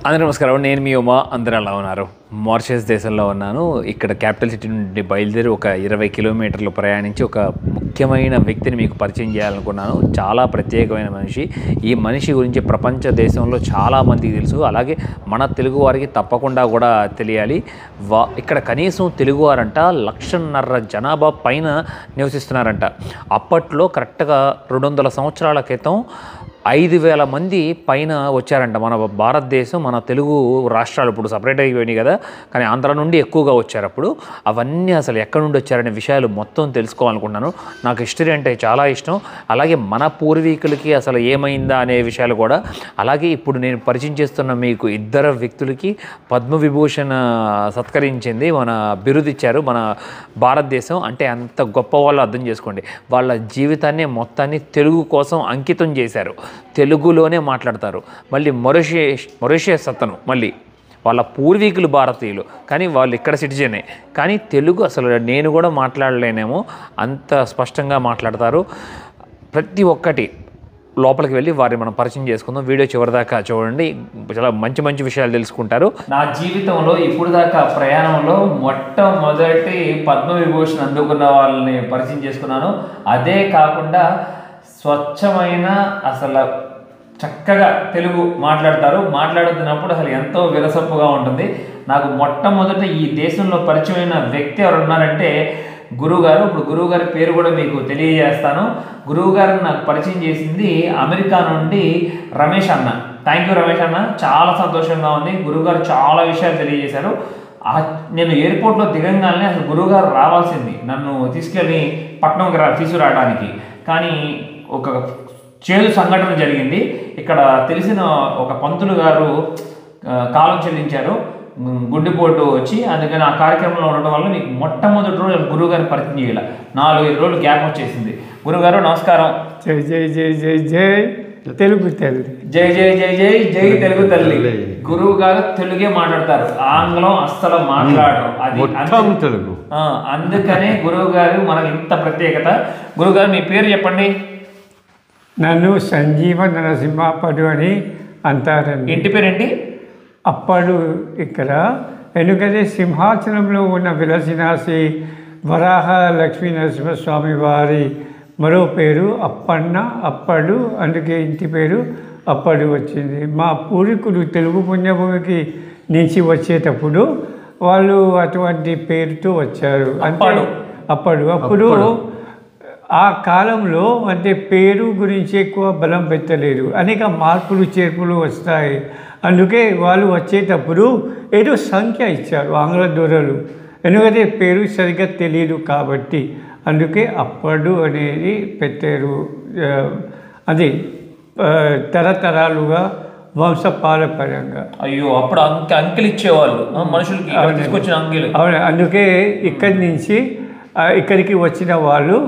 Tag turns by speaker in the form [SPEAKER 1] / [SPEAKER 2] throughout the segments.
[SPEAKER 1] అందరూ నమస్కారం. నేను మీ ఉమా. అందరూ ఎలా ఉన్నారు? మారిషస్ దేశంలో ఉన్నాను. ఇక్కడ క్యాపిటల్ సిటీ నుండి బయలుదేరి ఒక 20 కిలోమీటర్లు ప్రయాణించి ఒక ముఖ్యమైన వ్యక్తిని మీకు పరిచయం చేయాలనుకున్నాను. చాలా ప్రత్యేకమైన మనిషి. ఈ మనిషి గురించి ప్రపంచ దేశంలో చాలామందికి తెలుసు, అలాగే మన తెలుగు వారికి తప్పకుండా కూడా తెలియాలి. ఇక్కడ కనీసం తెలుగువారంట 1.5 లక్షల జనాభా పైన నివసిస్తున్నారంట. అప్పట్లో కరెక్ట్గా 200 సంవత్సరాల క్రితం 5,000 మంది పైన వచ్చారంట. మన భారతదేశం, మన తెలుగు రాష్ట్రాలు ఇప్పుడు సపరేట్ అయిపోయినాయి కదా, కానీ ఆంధ్ర నుండి ఎక్కువగా వచ్చారు. అప్పుడు అవన్నీ అసలు ఎక్కడి నుండి వచ్చారనే విషయాలు మొత్తం తెలుసుకోవాలనుకుంటున్నాను. నాకు హిస్టరీ అంటే చాలా ఇష్టం. అలాగే మన పూర్వీకులకి అసలు ఏమైందా అనే విషయాలు కూడా. అలాగే ఇప్పుడు నేను పరిచయం చేస్తున్న మీకు 2 వ్యక్తులకి పద్మవిభూషణ్ సత్కరించింది, మన బిరుదిచ్చారు మన భారతదేశం. అంటే అంత గొప్ప వాళ్ళు అర్థం చేసుకోండి. వాళ్ళ జీవితాన్ని మొత్తాన్ని తెలుగు కోసం అంకితం చేశారు. తెలుగులోనే మాట్లాడతారు. మళ్ళీ మొరిషియస్ అతను మళ్ళీ వాళ్ళ పూర్వీకులు భారతీయులు, కానీ వాళ్ళు ఇక్కడ సిటిజనే. కానీ తెలుగు అసలు నేను కూడా మాట్లాడలేనేమో, అంత స్పష్టంగా మాట్లాడతారు. ప్రతి ఒక్కటి లోపలికి వెళ్ళి వారిని మనం పరిచయం చేసుకుందాం. వీడియో చివరిదాకా చూడండి, చాలా మంచి మంచి విషయాలు తెలుసుకుంటారు. నా జీవితంలో ఇప్పుడు దాకా ప్రయాణంలో మొట్టమొదటి పద్మవిభూషణ్ అందుకున్న వాళ్ళని పరిచయం చేసుకున్నాను. అదే కాకుండా స్వచ్ఛమైన అసలు చక్కగా తెలుగు మాట్లాడతారు. మాట్లాడుతున్నప్పుడు అసలు ఎంతో విరసప్పుగా ఉంటుంది. నాకు మొట్టమొదట ఈ దేశంలో పరిచయమైన వ్యక్తి ఎవరు ఉన్నారంటే గురువుగారు. ఇప్పుడు గురువుగారి పేరు కూడా మీకు తెలియజేస్తాను. గురువుగారిని నాకు పరిచయం చేసింది అమెరికా నుండి రమేష్ అన్న. థ్యాంక్ యూ రమేష్ అన్న, చాలా సంతోషంగా ఉంది. గురువుగారు చాలా విషయాలు తెలియజేశారు. నేను ఎయిర్పోర్ట్లో దిగంగానే అసలు గురువుగారు రావాల్సింది, నన్ను తీసుకెళ్ళి పట్నంకి తీసుకురావడానికి. కానీ ఒక చేదు సంఘటన జరిగింది. ఇక్కడ తెలిసిన ఒక పంతులు గారు కాలం చెల్లించారు, గుండెపోటు వచ్చి. అందుకని ఆ కార్యక్రమంలో ఉండడం వల్ల మీకు మొట్టమొదటి రోజు గురువుగారిని పరిచయం చేయాలి. 4-5 రోజులు గ్యాప్ వచ్చేసింది. గురువుగారు నమస్కారం.
[SPEAKER 2] జై జై జై జై జై తెలుగు తల్లి.
[SPEAKER 1] జై జై జై జై జై తెలుగు తల్లి. గురువు గారు తెలుగే మాట్లాడతారు, ఆంగ్లం అస్సలు మాట్లాడరు. అది
[SPEAKER 2] తెలుగు.
[SPEAKER 1] అందుకనే గురువు గారు మనకి ఇంత ప్రత్యేకత. గురువుగారు మీ పేరు చెప్పండి.
[SPEAKER 2] నన్ను సంజీవ నరసింహప్పడు అని అంటారండి.
[SPEAKER 1] ఇంటి పేరేంటి?
[SPEAKER 2] అప్పడు ఇక్కడ. ఎందుకంటే సింహాసనంలో ఉన్న విలసిన శ్రీ వరాహ లక్ష్మీ నరసింహస్వామి వారి మరో పేరు అప్పన్న, అప్పడు. అందుకే ఇంటి పేరు అప్పడు వచ్చింది. మా పూర్వీకులు తెలుగు పుణ్యభూమికి నుంచి వచ్చేటప్పుడు వాళ్ళు అటువంటి పేరుతో వచ్చారు. అంటే అప్పుడు ఆ కాలంలో అంటే పేరు గురించి ఎక్కువ బలం పెట్టలేదు, అనేక మార్పులు చేర్పులు వస్తాయి. అందుకే వాళ్ళు వచ్చేటప్పుడు ఏదో సంఖ్య ఇచ్చారు ఆంగ్ల దొరలు. ఎందుకంటే పేరు సరిగ్గా తెలియదు కాబట్టి అందుకే అప్పడు అనేది పెట్టారు. అది తరతరాలుగా వంశపారపర్యంగా.
[SPEAKER 1] అయ్యో, అప్పుడు అంకెలు ఇచ్చేవాళ్ళు మనుషులకి, తీసుకొచ్చిన అంకెలు.
[SPEAKER 2] అవును, అందుకే ఇక్కడి నుంచి ఇక్కడికి వచ్చిన వాళ్ళు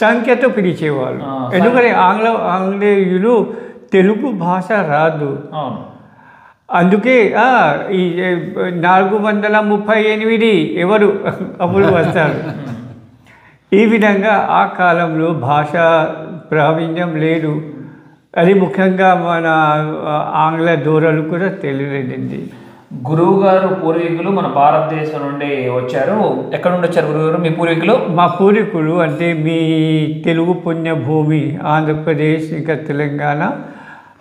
[SPEAKER 2] సంఖ్యతో పిలిచేవాళ్ళు. ఎందుకంటే ఆంగ్లేయులు తెలుగు భాష రాదు. అందుకే ఈ 438 ఎవరు అప్పుడు వస్తారు. ఈ విధంగా ఆ కాలంలో భాష ప్రావీణ్యం లేదు. అది ముఖ్యంగా మన ఆంగ్ల దూరాలు కూడా తెలియలేదండి.
[SPEAKER 1] గురువు గారు పూర్వీకులు మన భారతదేశం నుండి వచ్చారు. ఎక్కడ నుండి వచ్చారు గురువుగారు మీ పూర్వీకులు?
[SPEAKER 2] మా పూర్వీకులు అంటే మీ తెలుగు పుణ్యభూమి ఆంధ్రప్రదేశ్, ఇంకా తెలంగాణ,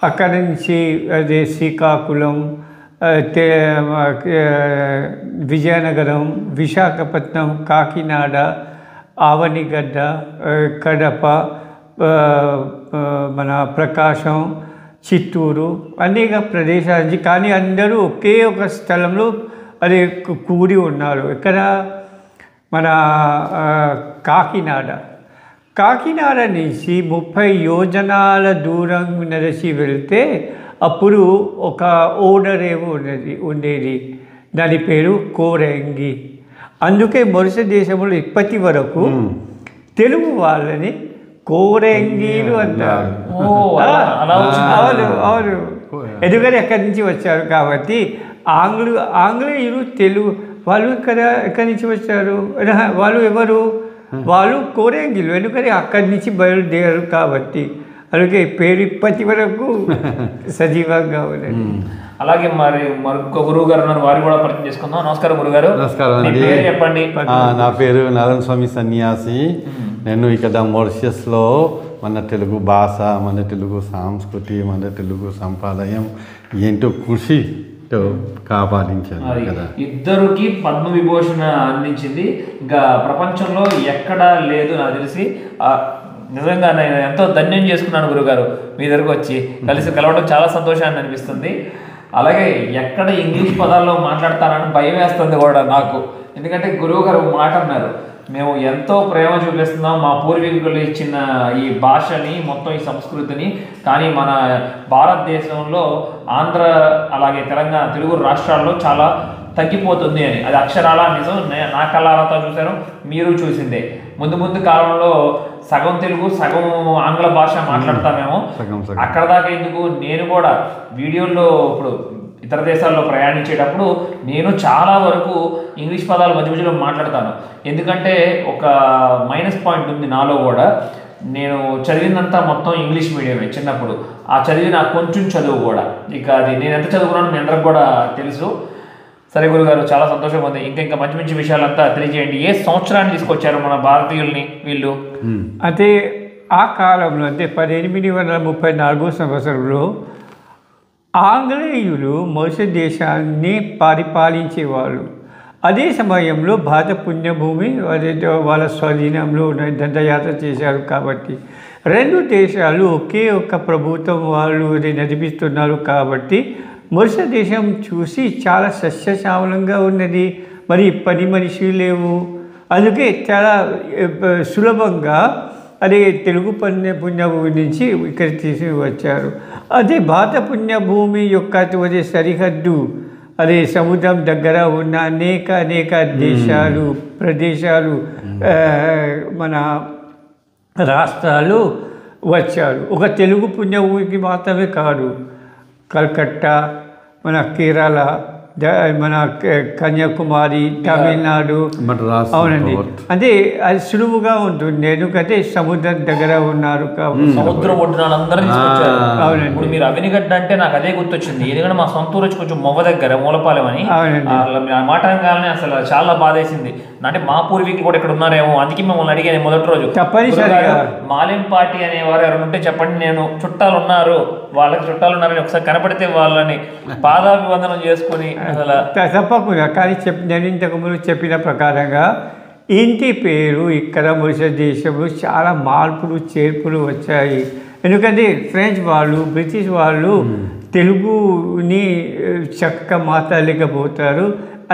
[SPEAKER 2] అక్కడి నుంచి అదే శ్రీకాకుళం, విజయనగరం, విశాఖపట్నం, కాకినాడ, ఆవనిగడ్డ, కడప, మన ప్రకాశం, చిత్తూరు, అనేక ప్రదేశాల నుంచి. కానీ అందరూ ఒకే ఒక స్థలంలో అది కూడి ఉన్నారు. ఇక్కడ మన కాకినాడ నుంచి 30 యోజనాల దూరం నడిచి వెళ్తే అప్పుడు ఒక ఓడరేవు ఉండేది. దాని పేరు కోరంగి. అందుకే మొరిష దేశంలో ఇప్పటి వరకు తెలుగు వాళ్ళని కోరంగీలు అంటారు. అవును, ఎందుకంటే ఎక్కడి నుంచి వచ్చారు కాబట్టి. ఆంగ్లేయులు తెలుగు వాళ్ళు ఎక్కడి నుంచి వచ్చారు, వాళ్ళు ఎవరు, వాళ్ళు కోరంగిలు. ఎందుకంటే అక్కడి నుంచి బయలుదేరారు కాబట్టి. అలాగే పేరు ఇప్పటి వరకు సజీవంగా ఉన్నది.
[SPEAKER 1] అలాగే మరొక గురువు గారు ఉన్నారు, వారు కూడా పరిచయం చేసుకుందాం. నమస్కారం గురుగారు.
[SPEAKER 3] నమస్కారం
[SPEAKER 1] మీ
[SPEAKER 3] అండి.
[SPEAKER 1] పేరు చెప్పండి.
[SPEAKER 3] నా పేరు నారాయణ స్వామి సన్యాసి. నేను ఇక్కడ మారిషస్లో మన తెలుగు భాష, మన తెలుగు సంస్కృతి, మన తెలుగు సంప్రదాయం ఏంటో కృషితో కాపాడించాను కదా.
[SPEAKER 1] ఇద్దరికి పద్మ విభూషణ అందించింది. ఇంకా ప్రపంచంలో ఎక్కడా లేదు నాకు తెలిసి. నిజంగా నేను ఎంతో ధన్యం చేసుకున్నాను గురుగారు మీ దగ్గరకు వచ్చి కలవడం చాలా సంతోషాన్ని అనిపిస్తుంది. అలాగే ఎక్కడ ఇంగ్లీష్ పదాల్లో మాట్లాడతానని భయం వేస్తుంది కూడా నాకు. ఎందుకంటే గురువు గారు మాట అన్నారు, మేము ఎంతో ప్రేమ చూపిస్తున్నాం మా పూర్వీకులు ఇచ్చిన ఈ భాషని, మొత్తం ఈ సంస్కృతిని, కానీ మన భారతదేశంలో ఆంధ్ర అలాగే తెలంగాణ తెలుగు రాష్ట్రాల్లో చాలా తగ్గిపోతుంది అని. అది అక్షరాల నిజం. నా కళ్ళాలతో చూశాను, మీరు చూసిందే. ముందు కాలంలో సగం తెలుగు సగం ఆంగ్ల భాష మాట్లాడతామేమో, అక్కడ దాకా ఎందుకు. నేను కూడా వీడియోల్లో ఇప్పుడు ఇతర దేశాల్లో ప్రయాణించేటప్పుడు నేను చాలా వరకు ఇంగ్లీష్ పదాలు మధ్యలో మాట్లాడతాను. ఎందుకంటే ఒక మైనస్ పాయింట్ ఉంది నాలో కూడా. నేను చదివిందంతా మొత్తం ఇంగ్లీష్ మీడియమే చిన్నప్పుడు. ఆ చదివి నాకు కొంచెం చదువు కూడా, ఇక అది నేను ఎంత చదువుకున్నాను మీ అందరికి కూడా తెలుసు. సరే గురుగారు, చాలా సంతోషంగా ఉంది. ఇంకా మంచి మంచి విషయాలంతా తెలియజేయండి. ఏ సంవత్సరాన్ని తీసుకొచ్చారు మన భారతీయుల్ని వీళ్ళు?
[SPEAKER 2] అంటే ఆ కాలంలో, అంటే 1834 సంవత్సరంలో ఆంగ్లేయులు మారిషస్ దేశాన్ని పరిపాలించేవాళ్ళు. అదే సమయంలో భారత పుణ్యభూమి వాళ్ళ స్వాధీనంలో దండయాత్ర చేశారు. కాబట్టి రెండు దేశాలు ఒకే ఒక్క ప్రభుత్వం వాళ్ళు నడిపిస్తున్నారు. కాబట్టి మారిషస్ దేశం చూసి చాలా సస్యశ్యామలంగా ఉన్నది. మరి పని మనిషి లేవు. అందుకే చాలా సులభంగా అదే తెలుగు పుణ్యభూమి నుంచి ఇక్కడ తీసుకువచ్చారు. అదే భారత పుణ్యభూమి యొక్క సరిహద్దు, అదే సముద్రం దగ్గర ఉన్న అనేక దేశాలు, ప్రదేశాలు, మన రాష్ట్రాలు వచ్చారు. ఒక తెలుగు పుణ్యభూమికి మాత్రమే కాదు, కల్కట్టా, మన కేరళ, మన కన్యాకుమారి, తమిళనాడు. అవునండి. అంటే అది సులువుగా ఉంటుంది, ఎందుకంటే సముద్రం దగ్గర ఉన్నారు కాబట్టి.
[SPEAKER 1] సముద్రం ఒడ్డునందరూ అవునండి. ఇప్పుడు మీరు అవినిగడ్డ అంటే నాకు అదే గుర్తొచ్చింది. ఎందుకంటే మా సొంత ఊరు కొంచెం మొవ్వ దగ్గర మూలపాలెం అని. మాట అనగానే అసలు చాలా బాధేసింది. అంటే మా పూర్వీకులు కూడా ఇక్కడ ఉన్నారేమో, అందుకే మిమ్మల్ని అడిగాను మొదటి రోజు.
[SPEAKER 2] తప్పనిసరిగా
[SPEAKER 1] మాలెంపాటి అనేవారు ఎవరు ఉంటే చెప్పండి, నేను చుట్టాలు ఉన్నారు, వాళ్ళకి చుట్టాలు ఉన్నారని ఒకసారి కనపడితే వాళ్ళని పాదాభివందనం చేసుకుని అసలు.
[SPEAKER 2] తప్పకుండా. కానీ నేను ఇంతకుముందు చెప్పిన ప్రకారంగా ఇంటి పేరు ఇక్కడ మారిషస్ దేశంలో చాలా మార్పులు చేర్పులు వచ్చాయి. ఎందుకంటే ఫ్రెంచ్ వాళ్ళు, బ్రిటిష్ వాళ్ళు తెలుగుని చక్కగా మాట్లాడలేకపోతారు.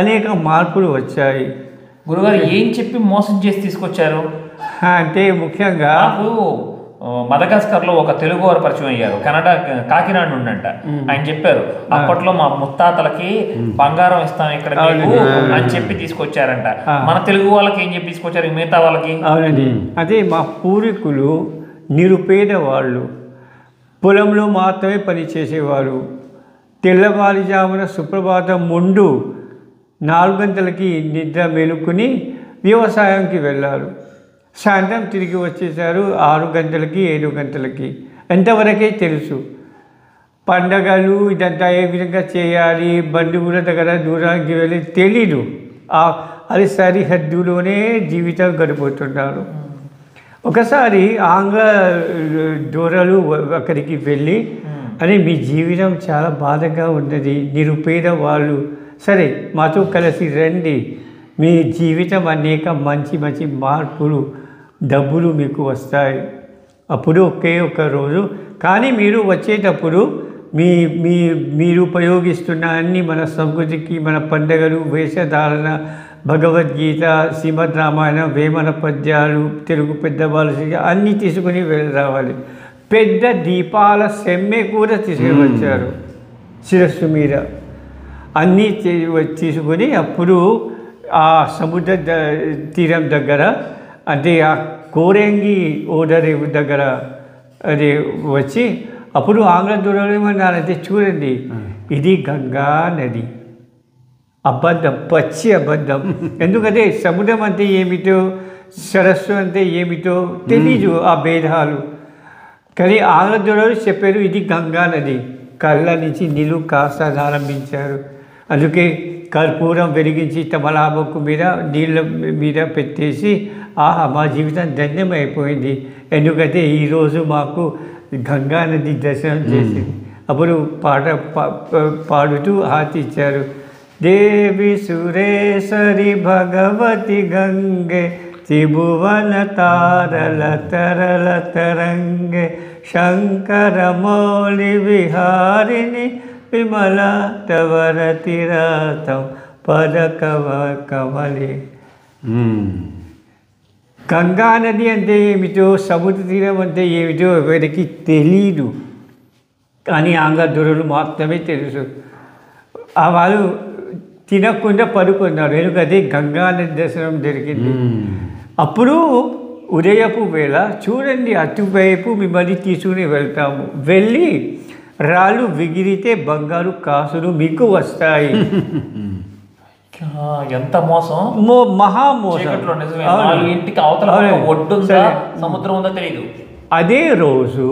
[SPEAKER 2] అనేక మార్పులు వచ్చాయి.
[SPEAKER 1] గురుగారు ఏం చెప్పి మోసం చేసి తీసుకొచ్చారు
[SPEAKER 2] అంటే ముఖ్యంగా
[SPEAKER 1] నాకు మదగాస్కర్లో ఒక తెలుగు వారు పరిచయం అయ్యారు. కాకినాడ నుండంట. ఆయన చెప్పారు, అప్పట్లో మా ముత్తాతలకి బంగారం ఇస్తాం ఇక్కడ అని చెప్పి తీసుకొచ్చారంట. మన తెలుగు వాళ్ళకి ఏం చెప్పి తీసుకొచ్చారు మిగతా వాళ్ళకి?
[SPEAKER 2] అవునండి. అదే మా పూర్వీకులు నిరుపేద వాళ్ళు, పొలంలో మాత్రమే పనిచేసేవారు. తెల్లవారుజామున సుప్రభాతం ముందు 4 గంటలకి నిద్ర మేలుకుని వ్యవసాయంకి వెళ్ళారు. సాయంత్రం తిరిగి వచ్చేసారు 6 గంటలకి 7 గంటలకి. ఎంతవరకే తెలుసు. పండగలు ఇదంతా ఏ విధంగా చేయాలి, బంధువుల దగ్గర దూరానికి వెళ్ళి తెలీదు. అది సరిహద్దులోనే జీవితం గడిపోతున్నారు. ఒకసారి ఆంగ్ల దూరాలు అక్కడికి వెళ్ళి, అని మీ జీవితం చాలా బాధగా ఉన్నది, నిరుపేద వాళ్ళు, సరే మాతో కలిసి రండి, మీ జీవితం అనేక మంచి మంచి మార్పులు, డబ్బులు మీకు వస్తాయి. అప్పుడు ఒకే ఒక రోజు, కానీ మీరు వచ్చేటప్పుడు మీరు ఉపయోగిస్తున్న అన్ని మన సంస్కృతికి, మన పండుగలు, వేషధారణ, భగవద్గీత, శ్రీమద్ రామాయణం, వేమన పద్యాలు, తెలుగు పెద్దవాళ్ళు అన్నీ తీసుకుని రావాలి. పెద్ద దీపాల సెమ్మె కూడా తీసుకువచ్చారు శిరస్సు మీద. అన్నీ తీసుకొని అప్పుడు ఆ సముద్ర తీరం దగ్గర, అంటే ఆ కోరంగి ఓడరేవు దగ్గర అది వచ్చి, అప్పుడు ఆంగ్ల దూరంలో ఏమన్నారంటే, చూడండి ఇది గంగా నది. అబద్ధం, పచ్చి అబద్ధం. ఎందుకంటే సముద్రం అంటే ఏమిటో, సరస్సు అంటే ఏమిటో తెలీదు ఆ భేదాలు. కానీ ఆంగ్ల దూరంలో చెప్పారు ఇది గంగా నది. కళ్ళ నుంచి నీళ్ళు కాస్తారంభించారు. అందుకే కర్పూరం వెలిగించి తమలాబొక్కు మీద నీళ్ళ మీద పెట్టేసి ఆహా మా జీవితం ధన్యమైపోయింది, ఎందుకంటే ఈరోజు మాకు గంగా నది దర్శనం చేసింది. అప్పుడు పాట పాడుతూ హాతి ఇచ్చారు. దేవి సురేశ్వరి భగవతి గంగే త్రిభువన తారల తరల తరంగే శంకర మౌళి విహారిణి విమల తవర తిరాతం పద కమలి. గంగా నది అంటే ఏమిటో, సముద్ర తీరం అంటే ఏమిటో ఎవరికి తెలీదు, కానీ ఆంగ్ల దొరలు మాత్రమే తెలుసు. వాళ్ళు తినకుండా పడుకున్నారు, ఎందుకంటే గంగా నది దర్శనం జరిగింది. అప్పుడు ఉదయపు వేళ చూడండి, అటువైపు మిమ్మల్ని తీసుకుని వెళ్తాము, వెళ్ళి రాళ్ళు విగిరితే బంగారు కాసులు మీకు వస్తాయి.
[SPEAKER 1] ఎంత మోసం,
[SPEAKER 2] మహామోసం.
[SPEAKER 1] ఇంటికి అవతల ఒడ్డు సముద్రం ఉందో తెలియదు.
[SPEAKER 2] అదే రోజు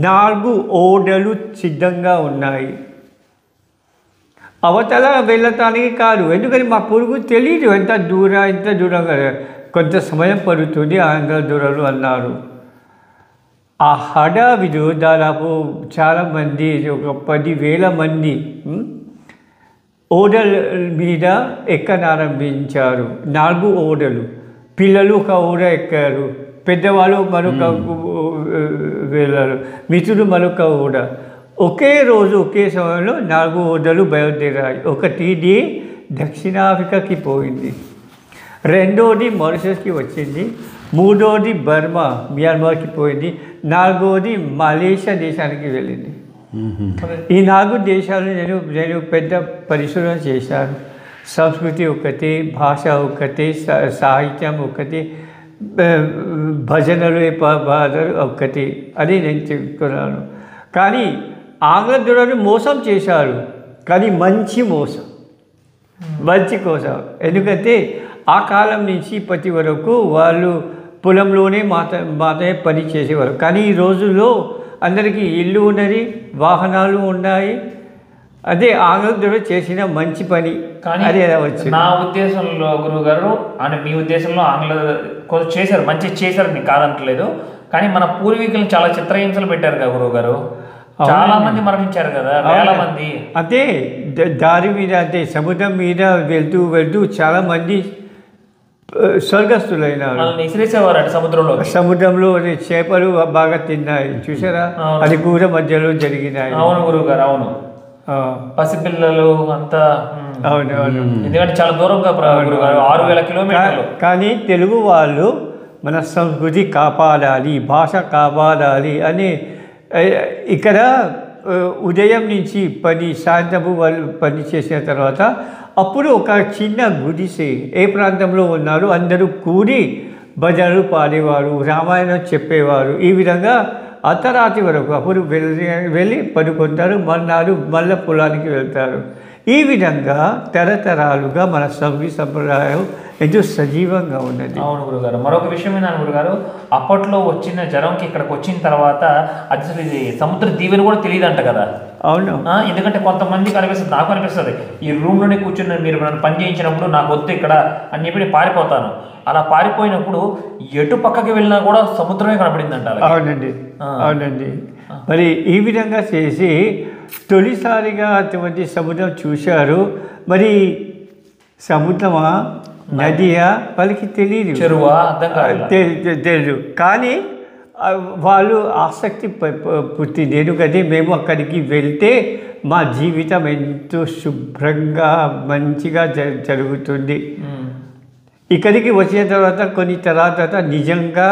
[SPEAKER 2] 4 ఓడలు సిద్ధంగా ఉన్నాయి. అవతల వెళ్ళటానికి కాదు, ఎందుకని మా పొరుగు తెలియదు ఎంత దూరంగా, కొంత సమయం పడుతుంది ఆంగ్ల దూరాలు అన్నారు. ఆ హడావిడు దాదాపు చాలామంది, ఒక 10,000 మంది ఓడల మీద ఎక్కనారంభించారు. 4 ఓడలు, పిల్లలు ఒక ఓడ ఎక్కారు, పెద్దవాళ్ళు మరొక వెళ్ళారు, మిత్రులు మరొక ఓడ. ఒకే రోజు ఒకే సమయంలో 4 ఓడలు బయలుదేరాయి. ఒకటి దక్షిణాఫ్రికాకి పోయింది, రెండోది మారిషస్కి వచ్చింది, మూడోది బర్మా మియాన్మార్కి పోయింది, 4వది మలేషియా దేశానికి వెళ్ళింది. ఈ 4 దేశాలు నేను పెద్ద పరిశోధన చేశాను. సంస్కృతి ఒకటి, భాష ఒకటి, సాహిత్యం ఒకటి, భజనలు ఒకటి అని నేను చెప్పుకున్నాను. కానీ ఆంగ్ల దొరలు మోసం చేశారు, కానీ మంచి మోసం, మంచి కోసం. ఎందుకంటే ఆ కాలం నుంచి ఇప్పటి వరకు వాళ్ళు పొలంలోనే మాత్రమే పని చేసేవారు. కానీ ఈ రోజుల్లో అందరికీ ఇల్లు ఉన్నది, వాహనాలు ఉన్నాయి. అదే ఆంగ్ల దొర చేసిన మంచి పని.
[SPEAKER 1] కానీ
[SPEAKER 2] అదే వచ్చింది
[SPEAKER 1] నా ఉద్దేశంలో గురువు గారు, అంటే మీ ఉద్దేశంలో ఆంగ్ల కొంచెం చేశారు, మంచి చేశారు, మీకు కాదంటలేదు. కానీ మన పూర్వీకులను చాలా చిత్రహింసలు పెట్టారు కదా గురువు గారు, చాలా మంది మరణించారు కదా, వేల మంది.
[SPEAKER 2] అదే దారి మీద, అంటే సముద్రం మీద వెళ్తూ వెళ్తూ చాలా మంది స్వర్గస్థులైనారు.
[SPEAKER 1] విసిరేసేవారు
[SPEAKER 2] సముద్రంలో చేపలు బాగా తిన్నాయి, చూసారా, అది కూడా మధ్యలో జరిగినాయి.
[SPEAKER 1] అవును గురువు గారు, అవును. పసిపిల్లలు అంతా,
[SPEAKER 2] అవును అవును,
[SPEAKER 1] ఎందుకంటే చాలా దూరంగా 6,000 కిలోమీటర్లు.
[SPEAKER 2] కానీ తెలుగు వాళ్ళు మన సంస్కృతి కాపాడాలి, భాష కాపాడాలి అని ఇక్కడ ఉదయం నుంచి సాయంత్రపు వాళ్ళు పని చేసిన తర్వాత అప్పుడు ఒక చిన్న గుడిసె, ఏ ప్రాంతంలో ఉన్నారు అందరూ కూడి భజనలు పాడేవారు, రామాయణం చెప్పేవారు. ఈ విధంగా అర్ధరాత్రి వరకు అప్పుడు వెళ్ళి పడుకుంటారు, మర్నాడు మళ్ళీ పొలానికి వెళ్తారు. ఈ విధంగా తరతరాలుగా మన సంస్కృతి సంప్రదాయం ఎంతో సజీవంగా ఉన్నది.
[SPEAKER 1] అవును గురుగారు. మరొక విషయం ఏంటంటే గురుగారు, అప్పట్లో వచ్చిన జనంకి ఇక్కడికి వచ్చిన తర్వాత అసలు ఇది సముద్ర దీవెన కూడా తెలియదు అంట కదా.
[SPEAKER 2] అవును,
[SPEAKER 1] ఎందుకంటే కొంతమందికి అనిపిస్తుంది, నాకు అనిపిస్తుంది, ఈ రూమ్లోనే కూర్చుని మీరు నన్ను పని చేయించినప్పుడు నాకు వద్దు ఇక్కడ అని చెప్పి నేను పారిపోతాను. అలా పారిపోయినప్పుడు ఎటు పక్కకి వెళ్ళినా కూడా సముద్రమే కనపడిందంట.
[SPEAKER 2] అవునండి అవునండి. మరి ఈ విధంగా చేసి తొలిసారిగా అటువంటి సముద్రం చూశారు. మరి సముద్రమా నదియా వాళ్ళకి తెలియదు,
[SPEAKER 1] చెరువా
[SPEAKER 2] తెలియదు. కానీ వాళ్ళు ఆసక్తి పుట్టింది, ఎందుకంటే మేము అక్కడికి వెళ్తే మా జీవితం ఎంతో శుభ్రంగా మంచిగా జరుగుతుంది. ఇక్కడికి వచ్చిన తర్వాత కొన్ని తర్వాత నిజంగా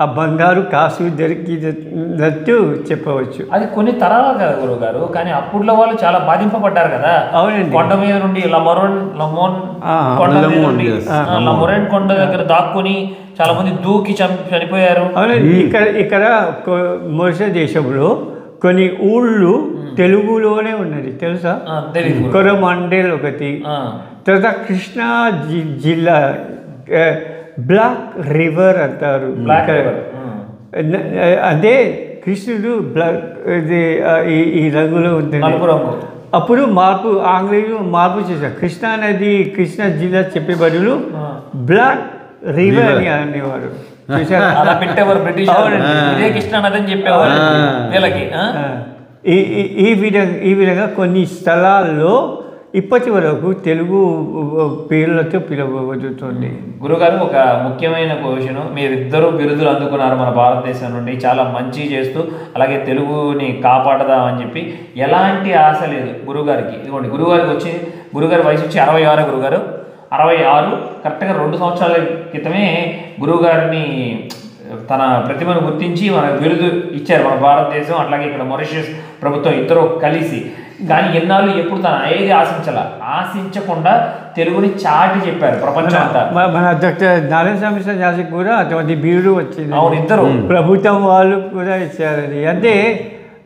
[SPEAKER 2] ఆ బంగారు కాసు దొరికినట్టు చెప్పవచ్చు.
[SPEAKER 1] అది కొన్ని తరాలు కదా గురువు గారు, కానీ అప్పుడులో వాళ్ళు చాలా బాధింపబడ్డారు కదా.
[SPEAKER 2] అవునండి,
[SPEAKER 1] కొండ మీద నుండి లమోరెన్ కొండ దగ్గర దాక్కుని చాలా మంది దూకి చనిపోయారు.
[SPEAKER 2] అవునండి, ఇక్కడ మొరిషియస్ దేశంలో కొన్ని ఊళ్ళు తెలుగులోనే ఉన్నది, తెలుసా? కొరమండల్ ఒకటి, తర్వాత కృష్ణా జిల్లా బ్లాక్ రివర్ అంటారు. అదే కృష్ణుడు ఇది ఈ రంగులో ఉంటుంది.
[SPEAKER 1] నలుపు రంగు.
[SPEAKER 2] అప్పుడు ఆంగ్లేయులు మార్పు చేశారు. కృష్ణా నది కృష్ణా జిల్లా చెప్పే బదులు బ్లాక్ రివర్ అని అనేవారు.
[SPEAKER 1] అలా పెట్టేవారు బ్రిటిష్. ఇదే కృష్ణా నది అని చెప్పేవారు వీళ్ళకి.
[SPEAKER 2] ఈ విధంగా కొన్ని స్థలాల్లో ఇప్పటి వరకు తెలుగు పేర్లతో పిలువబడుతుంది.
[SPEAKER 1] గురుగారు, ఒక ముఖ్యమైన క్వశ్చన్, మీరిద్దరూ బిరుదులు అందుకున్నారు మన భారతదేశం నుండి, చాలా మంచి చేస్తూ అలాగే తెలుగుని కాపాడదామని చెప్పి. ఎలాంటి ఆశ లేదు గురుగారికి. ఇదిగోండి, గురుగారి వయసు వచ్చి 66. గురుగారు 66. కరెక్ట్గా 2 సంవత్సరాల క్రితమే గురువుగారిని తన ప్రతిభను గుర్తించి మన బిరుదు ఇచ్చారు మన భారతదేశం, అట్లాగే ఇక్కడ మారిషస్ ప్రభుత్వం ఇద్దరు కలిసి. కానీ ఎన్నాళ్ళు ఎప్పుడు తన ఏది ఆశించకుండా తెలుగుని చాటి చెప్పారు ప్రపంచం అంతా.
[SPEAKER 2] మన డాక్టర్ నారాయణ స్వామి సన్యాసికి కూడా అటువంటి బిరుదు వచ్చింది.
[SPEAKER 1] అవును, ఇద్దరు
[SPEAKER 2] ప్రభుత్వం వాళ్ళు కూడా ఇచ్చారని. అంటే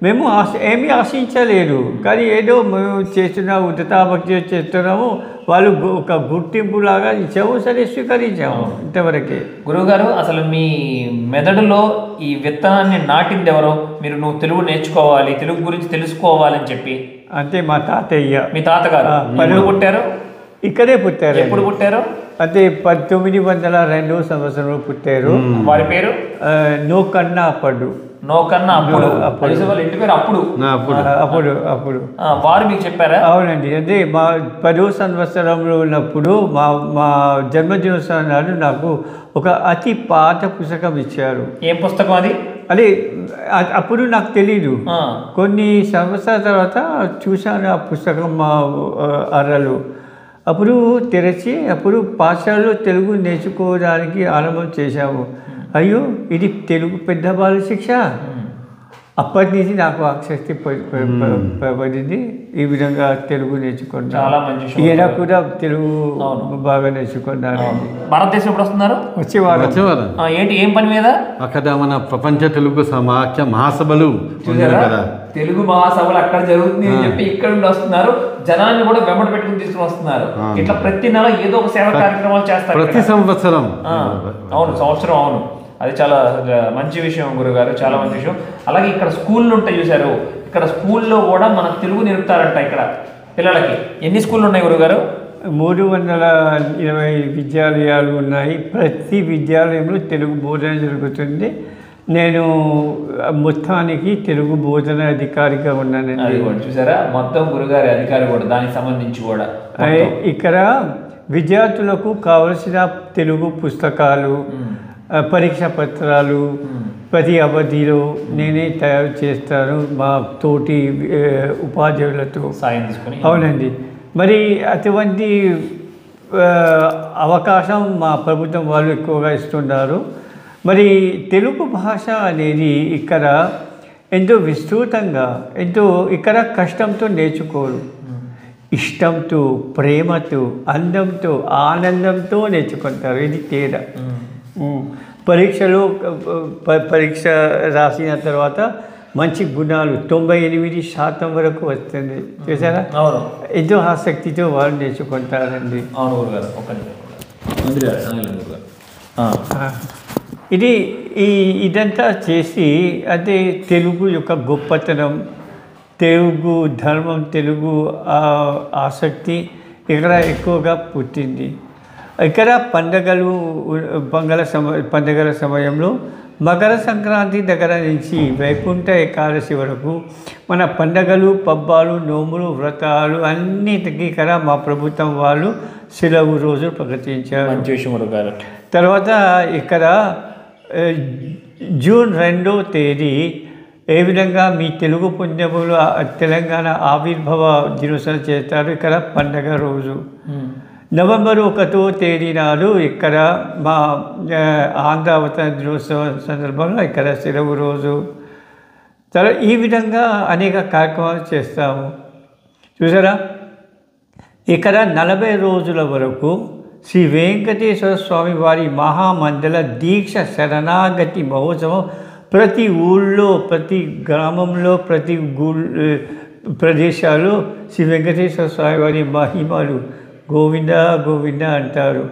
[SPEAKER 2] మేము ఏమీ ఆశించలేదు, కానీ ఏదో మేము చేస్తున్నాము, ఉత్తతాభక్తి చేస్తున్నాము, వాళ్ళు ఒక గుర్తింపు లాగా ఇచ్చాము, సరే స్వీకరించాము ఇంతవరకే.
[SPEAKER 1] గురువుగారు, అసలు మీ మెదడులో ఈ విత్తనాన్ని నాటింది ఎవరో? నువ్వు తెలుగు నేర్చుకోవాలి, తెలుగు గురించి తెలుసుకోవాలని చెప్పి.
[SPEAKER 2] అంటే మా తాతయ్య.
[SPEAKER 1] మీ తాతగారు ఎప్పుడు పుట్టారు?
[SPEAKER 2] ఇక్కడే పుట్టారు.
[SPEAKER 1] ఎప్పుడు పుట్టారు?
[SPEAKER 2] అంటే 1902 సంవత్సరంలో పుట్టారు.
[SPEAKER 1] వారి పేరు
[SPEAKER 2] నోకన్నా అప్పుడు.
[SPEAKER 1] నోకన్నా అప్పుడు. వాళ్ళ ఇంటి పేరు అప్పుడు. వారు మీకు చెప్పారా?
[SPEAKER 2] అవునండి. అంటే మా 10వ సంవత్సరంలో ఉన్నప్పుడు మా జన్మదినోత్సవం నాడు నాకు ఒక అతి పాత పుస్తకం ఇచ్చారు.
[SPEAKER 1] ఏం పుస్తకం అది?
[SPEAKER 2] అదే అప్పుడు నాకు తెలీదు. కొన్ని సంవత్సరాల తర్వాత చూశాను ఆ పుస్తకం మా అర్రలు. అప్పుడు తెరచి పాఠశాలలో తెలుగు నేర్చుకోవడానికి ఆరంభం చేశాము. అయ్యో, ఇది తెలుగు పెద్ద బాల శిక్ష. అప్పటి నుంచి నాకు ఆసక్తి పడింది. ఈ విధంగా తెలుగు నేర్చుకున్నాను.
[SPEAKER 1] చాలా మంచి.
[SPEAKER 2] ఈయన కూడా తెలుగు బాగా నేర్చుకున్నారు.
[SPEAKER 1] భారతదేశం ఎప్పుడు వస్తున్నారు?
[SPEAKER 2] వచ్చేవారు.
[SPEAKER 1] ఏంటి, ఏం పని మీద?
[SPEAKER 3] అక్కడ మన ప్రపంచ తెలుగు సమాఖ్య మహాసభలు
[SPEAKER 1] చూసారా? తెలుగు మహాసభలు అక్కడ జరుగుతుంది అని చెప్పి ఇక్కడ నుండి వస్తున్నారు. జనాన్ని కూడా వెంబడి పెట్టుకుని తీసుకుని వస్తున్నారు. ఇట్లా ప్రతి నెల ఏదో ఒక సేవ కార్యక్రమాలు చేస్తారు
[SPEAKER 3] ప్రతి సంవత్సరం.
[SPEAKER 1] అవును, సంవత్సరం. అవును, అది చాలా మంచి విషయం గురుగారు, చాలా మంచి విషయం. అలాగే ఇక్కడ స్కూళ్ళు ఉంటాయి చూసారు, ఇక్కడ స్కూల్లో కూడా మనకు తెలుగు నేర్పుతారంట ఇక్కడ పిల్లలకి. ఎన్ని స్కూళ్ళు ఉన్నాయి గురుగారు?
[SPEAKER 2] 320 విద్యాలయాలు ఉన్నాయి. ప్రతి విద్యాలయంలో తెలుగు బోధన జరుగుతుంది. నేను మొత్తానికి తెలుగు బోధన అధికారిగా ఉన్నానండి.
[SPEAKER 1] చూసారా, మొత్తం గురుగారి అధికారి కూడా దానికి సంబంధించి కూడా.
[SPEAKER 2] ఇక్కడ విద్యార్థులకు కావలసిన తెలుగు పుస్తకాలు, పరీక్షా పత్రాలు ప్రతి అవధిలో నేనే తయారు చేస్తాను మా తోటి ఉపాధ్యాయులతో
[SPEAKER 1] సాయం తీసుకొని.
[SPEAKER 2] అవునండి. మరి అటువంటి అవకాశం మా ప్రభుత్వం వాళ్ళు ఎక్కువగా ఇస్తున్నారు. మరి తెలుగు భాష అనేది ఇక్కడ ఎంతో విస్తృతంగా, ఇక్కడ కష్టంతో నేర్చుకోరు, ఇష్టంతో, ప్రేమతో, అందంతో, ఆనందంతో నేర్చుకుంటారు. ఇది తేడా. పరీక్ష రాసిన తర్వాత మంచి గుణాలు 98% వరకు వస్తుంది. చూసారా? ఎంతో ఆసక్తితో వాళ్ళు నేర్చుకుంటారండి. ఇదంతా చేసి అంటే తెలుగు యొక్క గొప్పతనం, తెలుగు ధర్మం, తెలుగు ఆసక్తి ఇక్కడ ఎక్కువగా పుట్టింది. ఇక్కడ పండగల సమయంలో మకర సంక్రాంతి దగ్గర నుంచి వైకుంఠ ఏకాదశి వరకు మన పండగలు, పబ్బాలు, నోములు, వ్రతాలు అన్నిటికీ ఇక్కడ మా ప్రభుత్వం వాళ్ళు సెలవు రోజులు ప్రకటించారు. తర్వాత ఇక్కడ జూన్ 2వ తేదీ ఏ విధంగా మీ తెలుగు పుణ్యములు తెలంగాణ ఆవిర్భావ దినోత్సవం చేస్తారు. ఇక్కడ పండగ రోజు. నవంబర్ 1వ తేదీ నాడు ఇక్కడ మా ఆంధ్ర అవతరణ దినోత్సవం సందర్భంలో ఇక్కడ సెలవు రోజు. తర్వాత ఈ విధంగా అనేక కార్యక్రమాలు చేస్తాము. చూసారా, ఇక్కడ 40 రోజుల వరకు శ్రీ వెంకటేశ్వర స్వామి వారి మహామండల దీక్ష శరణాగతి మహోత్సవం ప్రతి ఊళ్ళో, ప్రతి గ్రామంలో, ప్రతి ప్రదేశాలు శ్రీ వెంకటేశ్వర స్వామి వారి మహిమలు గోవింద గోవింద అంటారు.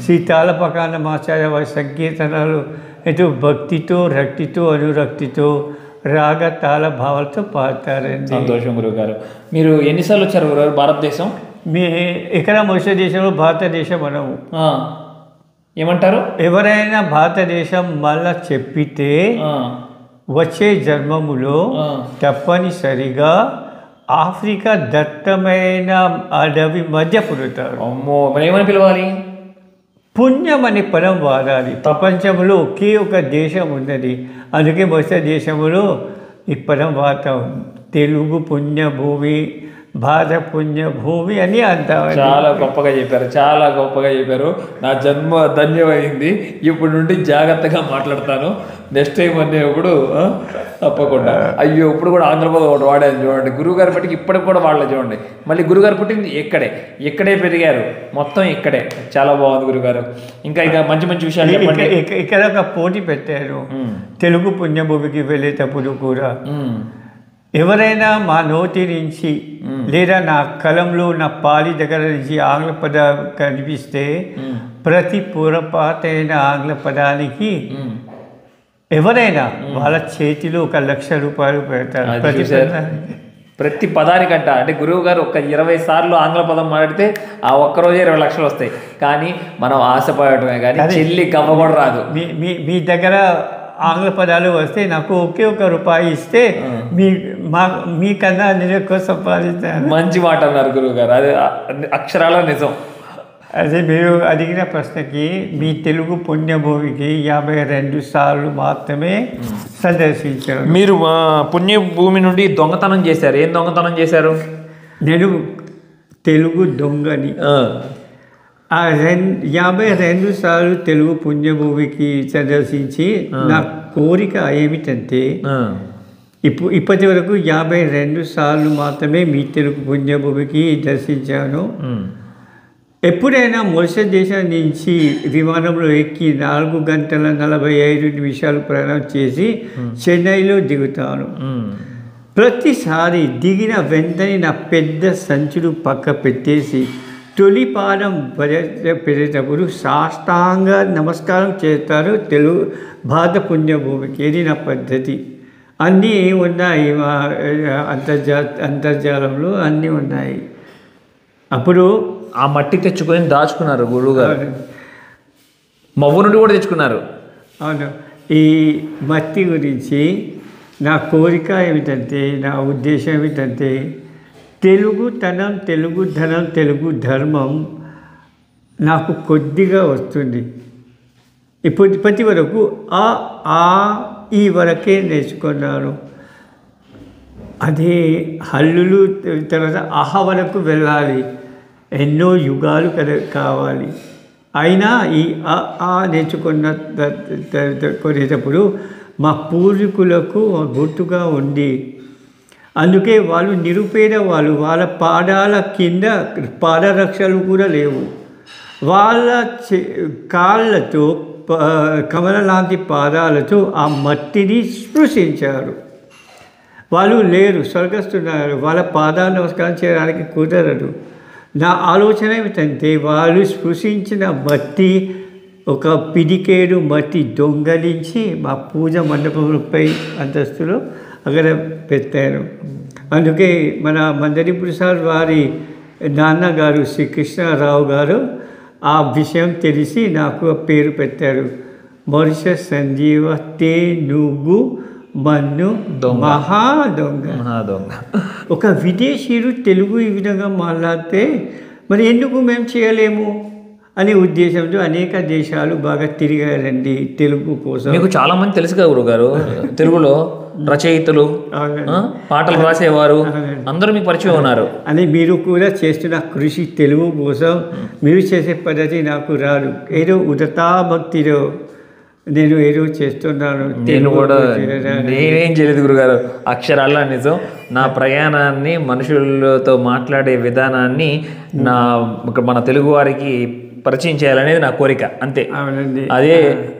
[SPEAKER 2] శ్రీ తాళపకాన మాచార్య వారి సంకీర్తనలు ఎంతో భక్తితో, రక్తితో, అనురక్తితో రాగ తాళ భావాలతో పాడతారండి.
[SPEAKER 1] సంతోషం గురువుగారు. మీరు ఎన్నిసార్లు వచ్చారు గురుగారు భారతదేశం?
[SPEAKER 2] మీ ఇక్కడ మొదటి దేశంలో భారతదేశం అనము.
[SPEAKER 1] ఏమంటారు?
[SPEAKER 2] ఎవరైనా భారతదేశం మళ్ళా చెప్పితే వచ్చే జన్మములో తప్పనిసరిగా ఆఫ్రికా దట్టమైన అడవి మధ్య పుడతారు.
[SPEAKER 1] అమ్మో, మరి ఏమని పిలవాలి?
[SPEAKER 2] పుణ్యం అనే పదం వాడాలి. ప్రపంచంలో ఒకే ఒక దేశం ఉన్నది, అందుకే మొదటి దేశంలో ఈ పదం వాడతాం. తెలుగు పుణ్యభూమి, భారత పుణ్యభూమి అని అంటాం.
[SPEAKER 1] చాలా గొప్పగా చెప్పారు, చాలా గొప్పగా చెప్పారు. నా జన్మ ధన్యమైంది. ఇప్పుడు నుండి జాగ్రత్తగా మాట్లాడతాను. నెక్స్ట్ టైం అనేప్పుడు తప్పకుండా. అయ్యో, ఇప్పుడు కూడా ఆంధ్రప్రదేశ్ ఒకటి వాడాను చూడండి. గురువుగారు బట్టికి ఇప్పటికి కూడా వాళ్ళే చూడండి. మళ్ళీ గురుగారు పుట్టింది ఇక్కడే పెరిగారు, మొత్తం ఇక్కడే. చాలా బాగుంది గురుగారు. ఇంకా మంచి మంచి విషయాలు చెప్పండి.
[SPEAKER 2] ఇక్కడ ఒక పోటీ పెట్టారు తెలుగు పుణ్యభూమికి వెళ్ళేటప్పుడు కూడా. ఎవరైనా మా నోటి నుంచి లేదా నా కలంలో నా పాలి దగ్గర నుంచి ఆంగ్ల పదం కనిపిస్తే ప్రతి పొరపాటైన ఆంగ్ల పదానికి ఎవరైనా వాళ్ళ చేతిలో 1,00,000 రూపాయలు పెడతారు.
[SPEAKER 1] ప్రతి పదానికంట. అంటే గురువు గారు ఒక 20 సార్లు ఆంగ్ల పదం మాట్లాడితే ఆ ఒక్కరోజే 20 లక్షలు వస్తాయి. కానీ మనం ఆశపడటమే కానీ చెల్లి కవ్వ కూడా రాదు.
[SPEAKER 2] మీ దగ్గర ఆంగ్ల పదాలు వస్తే నాకు ఒకే ₹1 ఇస్తే మీకన్నా నేను ఎక్కువ సంపాదిస్తాను.
[SPEAKER 1] మంచి మాట అన్నారు గురువు గారు, అది అక్షరాల నిజం.
[SPEAKER 2] అదే మీరు అడిగిన ప్రశ్నకి మీ తెలుగు పుణ్యభూమికి 52 సార్లు మాత్రమే సందర్శించారు.
[SPEAKER 1] మీరు పుణ్యభూమి నుండి దొంగతనం చేశారు. ఏం దొంగతనం చేశారు?
[SPEAKER 2] నేను తెలుగు దొంగని. 52 సార్లు తెలుగు పుణ్యభూమికి సందర్శించి నా కోరిక ఏమిటంటే ఇప్పటి వరకు 52 సార్లు మాత్రమే మీ తెలుగు పుణ్యభూమికి దర్శించాను. ఎప్పుడైనా మొదటి దేశం నుంచి విమానంలో ఎక్కి 4 గంటల 45 నిమిషాలు ప్రయాణం చేసి చెన్నైలో దిగుతాను. ప్రతిసారి దిగిన వెంటనే నా పెద్ద సంచులు పక్క పెట్టేసి తొలి పాదం పెట్టేటప్పుడు సాష్టాంగ నమస్కారం చేస్తారు తెలుగు భారత పుణ్యభూమికి. ఇది నా పద్ధతి. అన్నీ ఉన్నాయి, అంతర్జాలంలో అన్నీ ఉన్నాయి. అప్పుడు
[SPEAKER 1] ఆ మట్టి తెచ్చుకొని దాచుకున్నారు గురువుగారు. మవ్వు నుండి కూడా తెచ్చుకున్నారు.
[SPEAKER 2] అవును. ఈ మట్టి గురించి నా కోరిక ఏమిటంటే, నా ఉద్దేశం ఏమిటంటే, తెలుగుతనం, తెలుగు ధనం, తెలుగు ధర్మం నాకు కొద్దిగా వస్తుంది. ఇప్పటి వరకు ఈ వరకే నేర్చుకున్నాను. అదే హల్లులు తర్వాత వరకు వెళ్ళాలి, ఎన్నో యుగాలు కావాలి. అయినా ఈ నేర్చుకునేటప్పుడు మా పూర్వీకులకు గుర్తుగా ఉంది. అందుకే వాళ్ళు నిరుపేద వాళ్ళు. వాళ్ళ పాదాల కింద పాదరక్షలు కూడా లేవు. వాళ్ళ కాళ్ళతో కమల లాంటి పాదాలతో ఆ మట్టిని స్పృశించారు. వాళ్ళు లేరు, స్వర్గస్తున్నారు. వాళ్ళ పాదాలు నమస్కారం చేయడానికి కుదరదు. నా ఆలోచన ఏమిటంటే, వాళ్ళు స్పృశించిన మట్టి ఒక పిడికేడు మట్టి దొంగలించి మా పూజ మండపంపై అంతస్తులో అక్కడ పెట్టారు. అందుకే మన మందరి ప్రసాద్ వారి నాన్నగారు శ్రీకృష్ణారావు గారు ఆ విషయం తెలిసి నాకు పేరు పెట్టారు. మారిషస్ సంజీవ తెనుగు మన్ను మహాదొంగ. ఒక విదేశీయుడు తెలుగు ఈ విధంగా మాట్లాడితే మరి ఎందుకు మేము చేయలేము అనే ఉద్దేశంతో అనేక దేశాలు బాగా తిరిగారండి తెలుగు కోసం.
[SPEAKER 1] మీకు చాలా మంది తెలుసు కదా గురుగారు, తెలుగులో రచయితలు, పాటలు రాసేవారు, అందరూ మీకు పరిచయం ఉన్నారు.
[SPEAKER 2] అని మీరు కూడా చేస్తున్న కృషి తెలుగు కోసం మీరు చేసే పద్ధతి నాకు రాదు. ఏదో ఉదతా భక్తిలో నేను ఏదో చేస్తున్నాను.
[SPEAKER 1] నేను కూడా నేనేం చేయలేదు గురుగారు, అక్షరాల నిజం. నా ప్రయాణాన్ని, మనుషులతో మాట్లాడే విధానాన్ని మన తెలుగు వారికి పరిచయం చేయాలనేది నా కోరిక, అంతే. అదే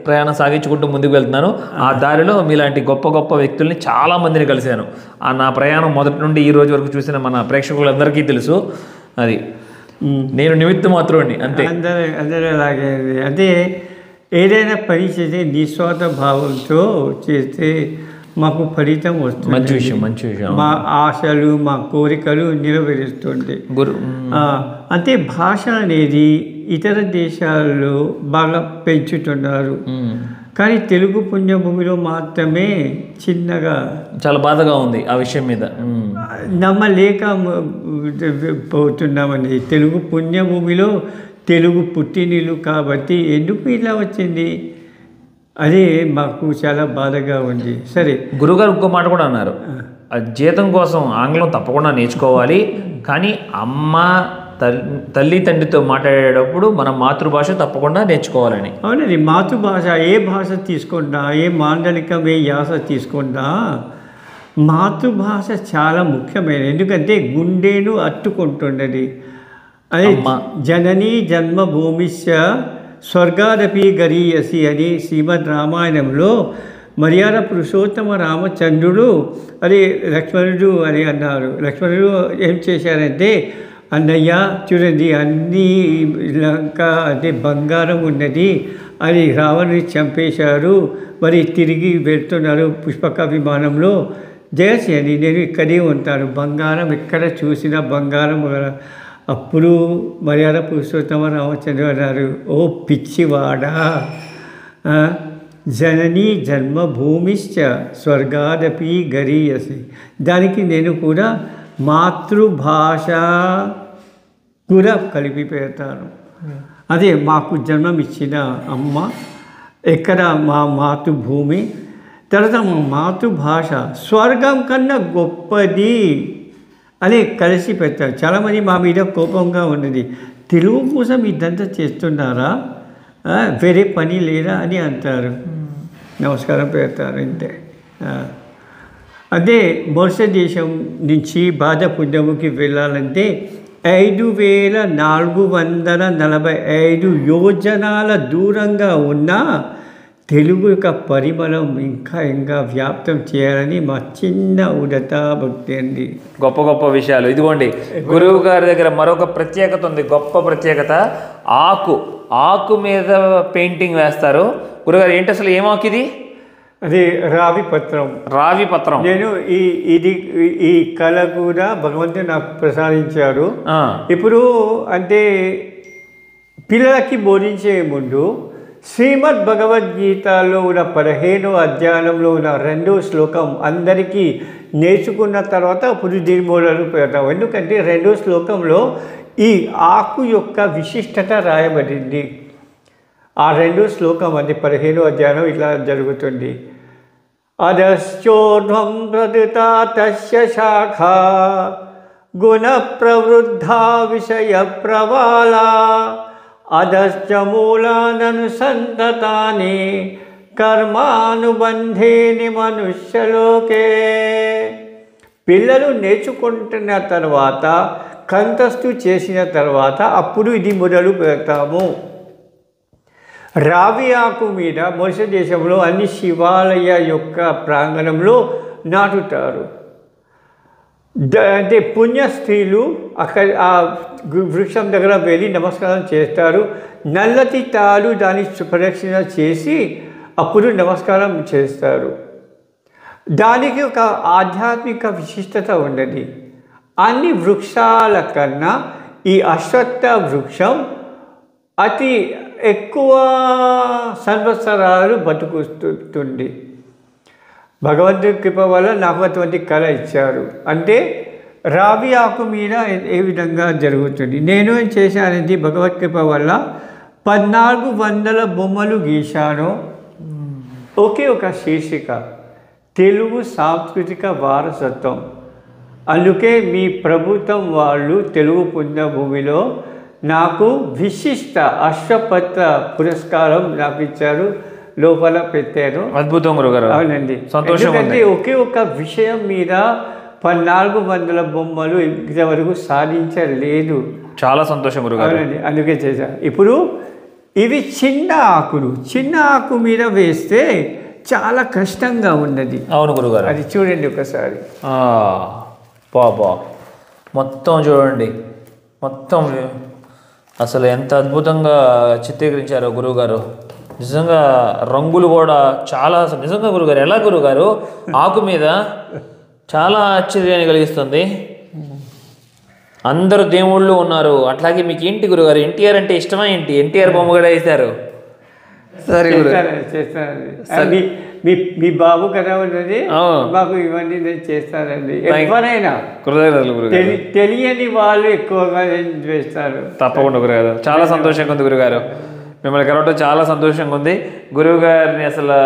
[SPEAKER 1] ప్రయాణం సాగించుకుంటూ ముందుకు వెళ్తున్నాను. ఆ దారిలో మీలాంటి గొప్ప గొప్ప వ్యక్తుల్ని చాలా మందిని కలిశాను. నా ప్రయాణం మొదటి నుండి ఈ రోజు వరకు చూసిన మన ప్రేక్షకులందరికీ తెలుసు. అది నేను నిమిత్తం మాత్రమే, అంతే.
[SPEAKER 2] అందరూ అలాగే. అదే ఏదైనా పని చేసే నిస్వార్థ భావంతో చేస్తే మాకు ఫలితం వస్తుంది.
[SPEAKER 1] మంచి విషయం, మంచి విషయం.
[SPEAKER 2] మా ఆశలు, మా కోరికలు నెరవేరుస్తుంది. అంటే భాష అనేది ఇతర దేశాల్లో బాగా పెంచుతున్నారు, కానీ తెలుగు పుణ్యభూమిలో మాత్రమే చిన్నగా.
[SPEAKER 1] చాలా బాధగా ఉంది ఆ విషయం మీద.
[SPEAKER 2] నమ్మలేక పోతున్నామని. తెలుగు పుణ్యభూమిలో తెలుగు పుట్టినీళ్ళు కాబట్టి ఎందుకు ఇలా వచ్చింది, అదే మాకు చాలా బాధగా ఉంది. సరే,
[SPEAKER 1] గురుగారు ఇంకో మాట కూడా అన్నారు, జీతం కోసం ఆంగ్లం తప్పకుండా నేర్చుకోవాలి, కానీ అమ్మ తల్లి తండ్రితో మాట్లాడేటప్పుడు మన మాతృభాష తప్పకుండా నేర్చుకోవాలని.
[SPEAKER 2] అవునండి, మాతృభాష ఏ భాష తీసుకున్నా, ఏ మాండలికం, ఏ యాస తీసుకున్నా మాతృభాష చాలా ముఖ్యమైన. ఎందుకంటే గుండెను అట్టుకుంటున్నది. అదే జననీ జన్మభూమిశ్చ స్వర్గాదపి గరీయసి అని శ్రీమద్ రామాయణంలో మర్యాద పురుషోత్తమ రామచంద్రుడు అదే లక్ష్మణుడు అని అన్నారు. లక్ష్మణుడు ఏం చేశారంటే, అన్నయ్య చూడండి, అన్నీ లంక అంటే బంగారం ఉన్నది, అది రావణుని చంపేశారు, మరి తిరిగి వెళ్తున్నారు పుష్పక విమానంలో, దయచేయండి నేను ఇక్కడే ఉంటాను, బంగారం ఎక్కడ చూసినా బంగారం. అప్పుడు మర్యాద పురుషోత్తమ రామచంద్రుడు అన్నారు, ఓ పిచ్చివాడా, జననీ జన్మభూమిశ్చ స్వర్గాదపి గరీయసి, దానికి నేను కూడా మాతృభాష కూడా కలిపి పెడతాను. అదే మాకు జన్మమిచ్చిన అమ్మ, ఎక్కడ మా మాతృభూమి, తర్వాత మా మాతృభాష స్వర్గం కన్నా గొప్పది అని కలిసి పెట్టారు. చాలామంది మా మీద కోపంగా ఉన్నది, తెలుగు కోసం ఇదంతా చేస్తున్నారా, వేరే పని లేదా అని అంటారు. నమస్కారం పెడతారు అంతే. అదే మోర్ష దేశం నుంచి భారతపుణ్యముకి వెళ్ళాలంటే 5445 యోజనాల దూరంగా ఉన్న తెలుగు యొక్క పరిమళం ఇంకా వ్యాప్తం చేయాలని మా చిన్న ఉడత భక్తి అండి.
[SPEAKER 1] గొప్ప గొప్ప విషయాలు. ఇదిగోండి, గురువు గారి దగ్గర మరొక ప్రత్యేకత ఉంది, గొప్ప ప్రత్యేకత. ఆకు మీద పెయింటింగ్ వేస్తారు. గురుగారు ఏంటి అసలు, ఏం ఆకు ఇది?
[SPEAKER 2] అది రావి పత్రం. నేను ఈ కళ కూడా భగవంతుడు నాకు ప్రసాదించారు. ఇప్పుడు అంటే పిల్లలకి బోధించే ముందు శ్రీమద్ భగవద్గీతలో ఉన్న 15వ అధ్యాయంలో ఉన్న 2వ శ్లోకం అందరికీ నేర్చుకున్న తర్వాత అప్పుడు దీని మొదలు పెడతాం. ఎందుకంటే 2వ శ్లోకంలో ఈ ఆకు యొక్క విశిష్టత రాయబడింది. ఆ 2వ శ్లోకం అది 15వ అధ్యాయం ఇట్లా జరుగుతుంది. అధశ్చోర్ధ్వం ప్రదుతా తస్య శాఖా గుణ ప్రవృద్ధా విషయ ప్రవాలా అధశ్చ మూలాననుసంతతాని కర్మానుబంధేని మనుష్యలోకే. పిల్లలు నేర్చుకుంటున్న తర్వాత, కంఠస్థు చేసిన తర్వాత అప్పుడు ఇది మొదలు పెడతాము. రావి ఆకు మీద మోర్ష దేశంలో అన్ని శివాలయ యొక్క ప్రాంగణంలో నాటుతారు. అంటే పుణ్య స్త్రీలు అక్కడ ఆ వృక్షం దగ్గర వెళ్ళి నమస్కారం చేస్తారు. నల్లటి తాడు దాన్ని ప్రదక్షిణ చేసి అప్పుడు నమస్కారం చేస్తారు. దానికి ఒక ఆధ్యాత్మిక విశిష్టత ఉన్నది. అన్ని వృక్షాల కన్నా ఈ అశ్వత్థ వృక్షం అతి ఎక్కువ సంవత్సరాలు బతుకుతుంది. భగవంతుడి కృప వల్ల నాకు అటువంటి కళ ఇచ్చారు. అంటే రావి ఆకు మీద ఏ విధంగా జరుగుతుంది. నేను ఏం చేశానంటే భగవత్ కృప వల్ల 1400 బొమ్మలు గీశాను. ఒకే ఒక శీర్షిక, తెలుగు సాంస్కృతిక వారసత్వం. అందుకే మీ ప్రభుత్వం వాళ్ళు తెలుగు పుణ్యభూమిలో నాకు విశిష్ట అశ్వపత్ర పురస్కారం నాకు ఇచ్చారు, లోపల పెట్టారు.
[SPEAKER 1] అద్భుతం గురుగారు.
[SPEAKER 2] అవునండి, ఎందుకంటే ఒకే ఒక విషయం మీద 1400 బొమ్మలు ఇంతవరకు సాధించలేదు.
[SPEAKER 1] చాలా సంతోషం గురుగారు.
[SPEAKER 2] అవునండి, అందుకే చేశాను. ఇప్పుడు ఇవి చిన్న ఆకు మీద వేస్తే చాలా కష్టంగా ఉన్నది.
[SPEAKER 1] అవును గురుగారు,
[SPEAKER 2] అది చూడండి ఒకసారి.
[SPEAKER 1] బాబా మొత్తం చూడండి, మొత్తం అసలు ఎంత అద్భుతంగా చిత్రీకరించారో గురువుగారు. నిజంగా రంగులు కూడా చాలా నిజంగా గురుగారు ఎలా గురుగారు ఆకు మీద చాలా ఆశ్చర్యాన్ని కలిగిస్తుంది. అందరు దేవుళ్ళు ఉన్నారు. అట్లాగే మీకు ఏంటి గురుగారు ఎన్టీఆర్ అంటే ఇష్టమా ఏంటి? ఎన్టీఆర్ బొమ్మ కూడా వేశారు. సరే
[SPEAKER 2] చేస్తానండి. మీ బాబు కదా ఉన్నది, మాకు ఇవన్నీ నేను చేస్తానండి. ఎవరైనా తెలియని వాళ్ళు ఎక్కువగా చేస్తారు.
[SPEAKER 1] తప్పకుండా గురుగారు, చాలా సంతోషంగా ఉంది గురుగారు. మిమ్మల్ని కలవటం చాలా సంతోషంగా ఉంది. గురువు గారిని అసలు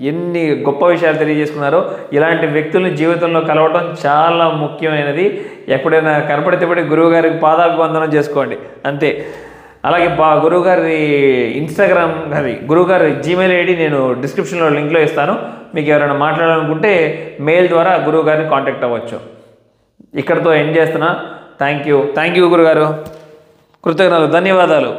[SPEAKER 1] ఎన్ని గొప్ప విషయాలు తెలియజేసుకున్నారో. ఇలాంటి వ్యక్తుల్ని జీవితంలో కలవటం చాలా ముఖ్యమైనది. ఎప్పుడైనా కనపడితే గురువు గారికి పాదాభివందనం చేసుకోండి అంతే. అలాగే గురువుగారి ఇన్స్టాగ్రామ్ అది గురువుగారి జీమెయిల్ ఐడి నేను డిస్క్రిప్షన్లో లింక్లో ఇస్తాను. మీకు ఎవరైనా మాట్లాడాలనుకుంటే మెయిల్ ద్వారా గురువుగారిని కాంటాక్ట్ అవ్వచ్చు. ఇక్కడితో ఎండ్ చేస్తున్నా. థ్యాంక్ యూ గురుగారు. కృతజ్ఞతలు, ధన్యవాదాలు.